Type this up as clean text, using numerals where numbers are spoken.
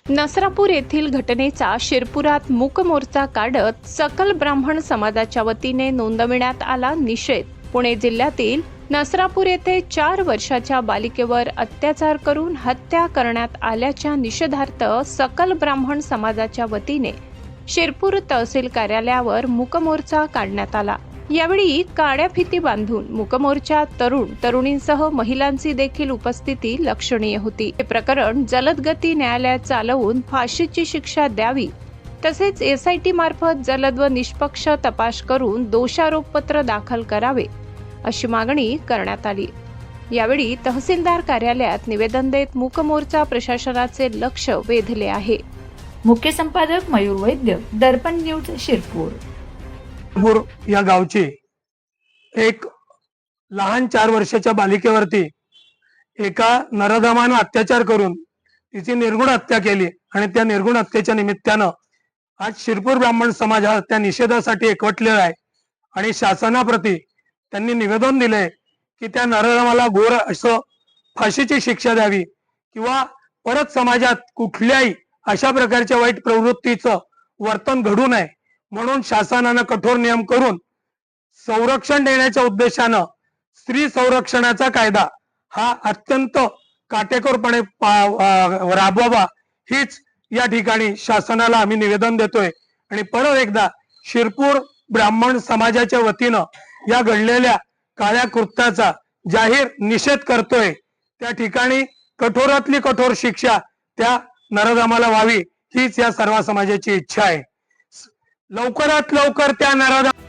नसरापूर येथील घटनेचा शिरपुरात मूक मोर्चा काढत सकल ब्राह्मण समाजाच्या वतीने नोंदविण्यात आला निषेध। पुणे जिल्ह्यातील नसरापूर येथे 4 वर्षाच्या बालिकेवर अत्याचार करून हत्या करण्यात आल्याच्या निषेधार्थ सकल ब्राह्मण समाजाच्या वतीने शिरपूर तहसील कार्यालयावर मूक मोर्चा काढण्यात आला। यावेळी काळ्या फिती बांधून मूकमोर्चात तरुण तरुणींसह महिलांची देखील उपस्थिती लक्षणीय होती। हे प्रकरण जलद गती न्यायालयात चालवून फाशीची शिक्षा द्यावी तसेच SIT मार्फत जलद व निष्पक्ष तपास करून दोषारोपपत्र दाखल करावे अशी मागणी करण्यात आली। यावेळी तहसीलदार कार्यालयात निवेदन देत मूकमोर्चा प्रशासनाचे लक्ष वेधले आहे। मुख्य संपादक मयूर वैद्य, दर्पण न्यूज, शिरपूर। या गावची एक लहान 4 वर्षाच्या बालिकेवरती एका नराधमानं अत्याचार करून तिची निर्गुण हत्या केली आणि त्या निर्गुण हत्येच्या निमित्तानं आज शिरपूर ब्राह्मण समाज हा त्या निषेधासाठी एकवटलेला आहे आणि शासनाप्रती त्यांनी निवेदन दिले की त्या नराधमाला घोर असं फाशीची शिक्षा द्यावी किंवा परत समाजात कुठल्याही अशा प्रकारच्या वाईट प्रवृत्तीचं वर्तन घडू नये म्हणून शासनानं कठोर नियम करून संरक्षण देण्याच्या उद्देशानं स्त्री संरक्षणाचा कायदा हा अत्यंत काटेकोरपणे राबवावा हीच या ठिकाणी शासनाला आम्ही निवेदन देतोय। आणि परत एकदा शिरपूर ब्राह्मण समाजाच्या वतीनं या घडलेल्या काळ्या कृत्याचा जाहीर निषेध करतोय। त्या ठिकाणी कठोरातली कठोर शिक्षा त्या नराधमाला व्हावी हीच या सर्व समाजाची इच्छा आहे। लवकरात लवकर त्या नराधम